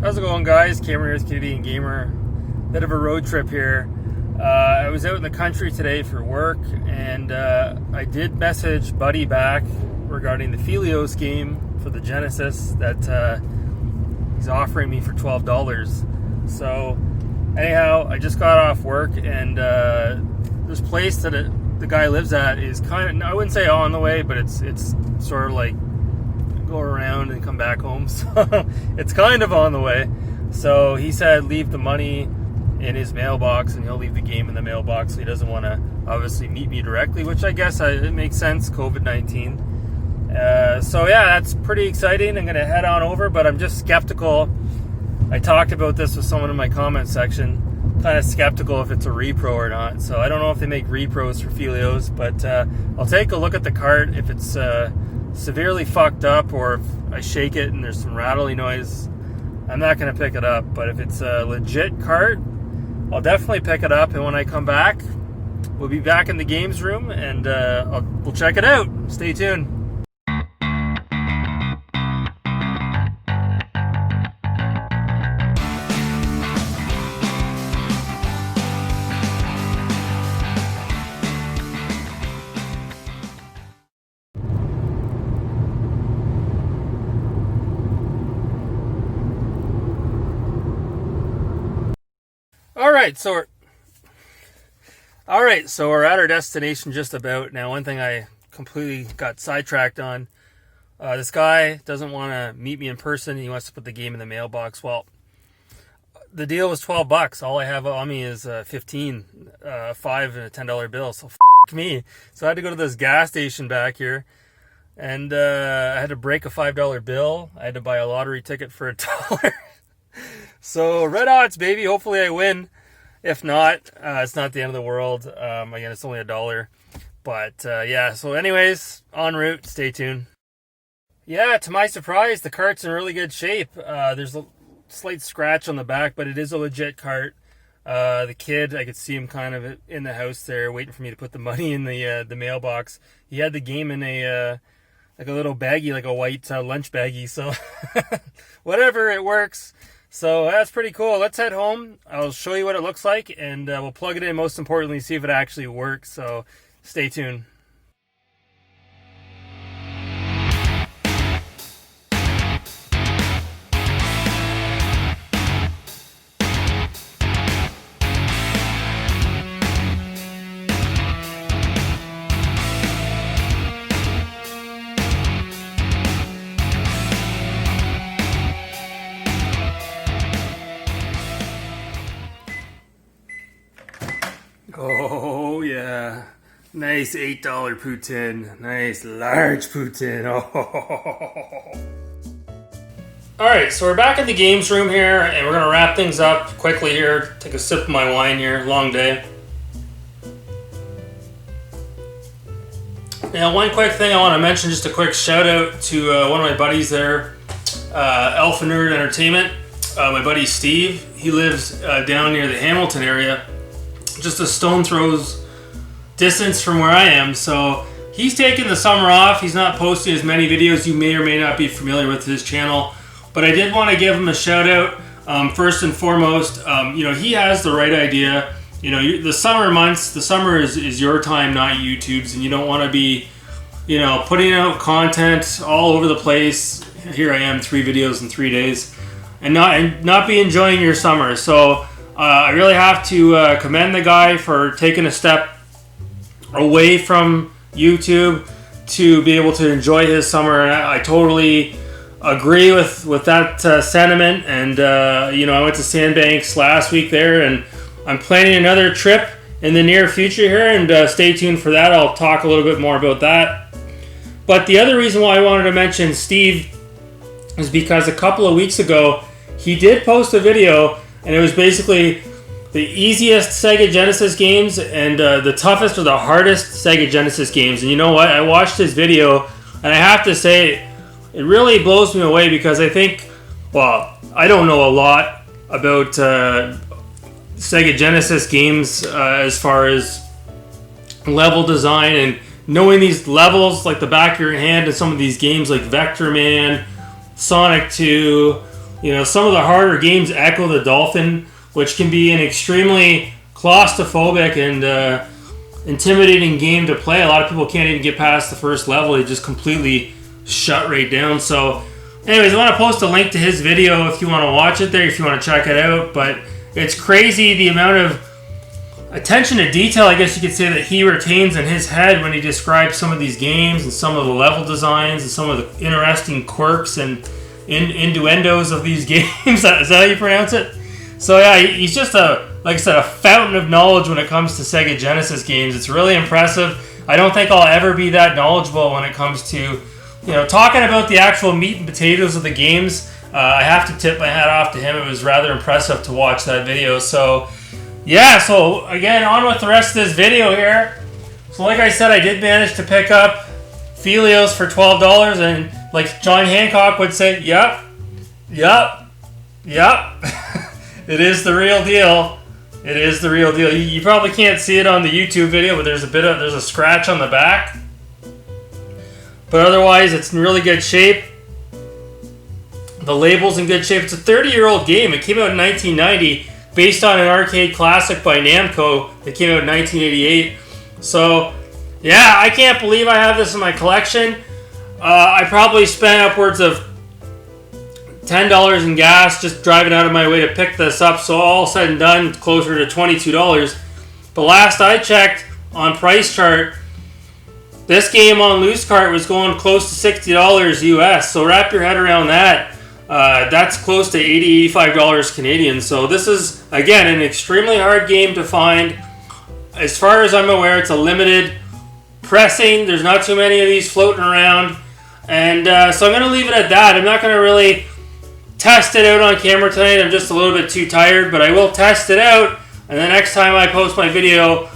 How's it going, guys? Cameron here, Canadian Gamer. Bit of a road trip here. I was out in the country today for work, and I did message Buddy back regarding the Philios game for the Genesis that he's offering me for $12. So, anyhow, I just got off work, and this place that the guy lives at is kind of, I wouldn't say on the way, but it's sort of like go around and come back home, so it's kind of on the way. So he said leave the money in his mailbox and he'll leave the game in the mailbox, so he doesn't want to obviously meet me directly, which I guess it makes sense, COVID-19. So yeah, that's pretty exciting. I'm gonna head on over, but I'm just skeptical. I talked about this with someone in my comment section, kind of skeptical if it's a repro or not. So I don't know if they make repros for Philios, but I'll take a look at the cart. If it's severely fucked up, or if I shake it and there's some rattly noise, I'm not going to pick it up. But if it's a legit cart, I'll definitely pick it up, and when I come back, we'll be back in the games room, and we'll check it out. Stay tuned. All right, so we're at our destination just about. Now, one thing I completely got sidetracked on, this guy doesn't want to meet me in person. He wants to put the game in the mailbox. Well, the deal was $12. All I have on me is 15, $5 and a $10 bill. So f*** me. So I had to go to this gas station back here, and I had to break a $5 bill. I had to buy a lottery ticket for $1. So red odds, baby. Hopefully I win. If not, it's not the end of the world. Again, it's only $1. But yeah, so anyways, en route. Stay tuned. Yeah, to my surprise, the cart's in really good shape. There's a slight scratch on the back, but it is a legit cart. The kid, I could see him kind of in the house there, waiting for me to put the money in the mailbox. He had the game in a like a little baggie, like a white lunch baggie. So whatever, it works. So that's pretty cool. Let's head home. I'll show you what it looks like, and we'll plug it in, most importantly, see if it actually works. So stay tuned. Oh yeah, nice $8 poutine, nice large poutine. Oh. All right, so we're back in the games room here, and we're gonna wrap things up quickly here. Take a sip of my wine here. Long day. Now, one quick thing I want to mention, just a quick shout out to one of my buddies there, Alpha Nerd Entertainment. My buddy Steve. He lives down near the Hamilton area, just a stone throws distance from where I am. So he's taking the summer off. He's not posting as many videos. You may or may not be familiar with his channel, but I did want to give him a shout out. First and foremost, he has the right idea. The summer months, the summer is your time, not YouTube's, and you don't want to be, putting out content all over the place. Here I am, 3 videos in 3 days, and not be enjoying your summer. So I really have to commend the guy for taking a step away from YouTube to be able to enjoy his summer. And I totally agree with that sentiment. And, I went to Sandbanks last week there, and I'm planning another trip in the near future here, and stay tuned for that. I'll talk a little bit more about that. But the other reason why I wanted to mention Steve is because a couple of weeks ago, he did post a video, and it was basically the easiest Sega Genesis games and the toughest or the hardest Sega Genesis games. And you know what? I watched his video, and I have to say, it really blows me away, because I think, I don't know a lot about Sega Genesis games as far as level design and knowing these levels like the back of your hand in some of these games like Vector Man, Sonic 2, You know, some of the harder games, Echo the Dolphin, which can be an extremely claustrophobic and intimidating game to play. A lot of people can't even get past the first level. They just completely shut right down. So anyways, I want to post a link to his video if you want to watch it there, if you want to check it out. But it's crazy the amount of attention to detail, I guess you could say, that he retains in his head when he describes some of these games and some of the level designs and some of the interesting quirks and innuendos of these games. Is that how you pronounce it? So yeah, he's just like I said, a fountain of knowledge when it comes to Sega Genesis games. It's really impressive. I don't think I'll ever be that knowledgeable when it comes to, you know, talking about the actual meat and potatoes of the games. I have to tip my hat off to him. It was rather impressive to watch that video. So yeah, so again, on with the rest of this video here. So like I said, I did manage to pick up Felios for $12, and like John Hancock would say, yep. It is the real deal. It is the real deal. You probably can't see it on the YouTube video, but there's a scratch on the back. But otherwise, it's in really good shape. The label's in good shape. It's a 30-year-old game. It came out in 1990, based on an arcade classic by Namco that came out in 1988. So, yeah, I can't believe I have this in my collection. I probably spent upwards of $10 in gas just driving out of my way to pick this up. So all said and done, closer to $22. But last I checked on Price Chart, this game on Loose Cart was going close to $60 US. So wrap your head around that. That's close to $80, $85 Canadian. So this is, again, an extremely hard game to find. As far as I'm aware, it's a limited pressing. There's not too many of these floating around. And so I'm going to leave it at that. I'm not going to really test it out on camera tonight. I'm just a little bit too tired, but I will test it out. And the next time I post my video,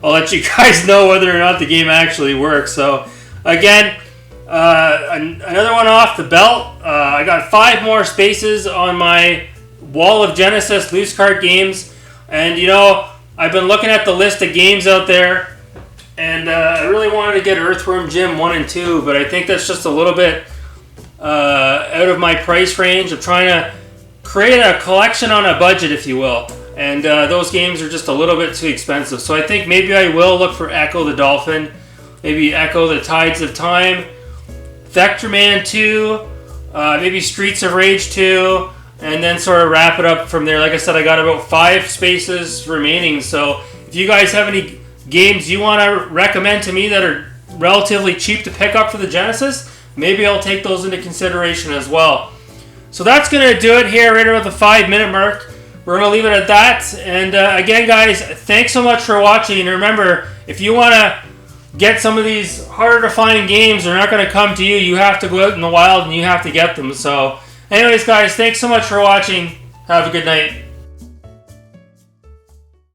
I'll let you guys know whether or not the game actually works. So again, another one off the belt. I got 5 more spaces on my wall of Genesis loose cart games. And you know, I've been looking at the list of games out there, and I really wanted to get Earthworm Jim 1 and 2, but I think that's just a little bit out of my price range. I'm trying to create a collection on a budget, if you will. And those games are just a little bit too expensive. So I think maybe I will look for Echo the Dolphin, maybe Echo the Tides of Time, Vector Man 2, maybe Streets of Rage 2, and then sort of wrap it up from there. Like I said, I got about 5 spaces remaining. So if you guys have any games you want to recommend to me that are relatively cheap to pick up for the Genesis, maybe I'll take those into consideration as well. So that's going to do it here right around the 5-minute mark. We're going to leave it at that. And again, guys, thanks so much for watching. And remember, if you want to get some of these harder to find games, they're not going to come to you. You have to go out in the wild and you have to get them. So anyways, guys, thanks so much for watching. Have a good night.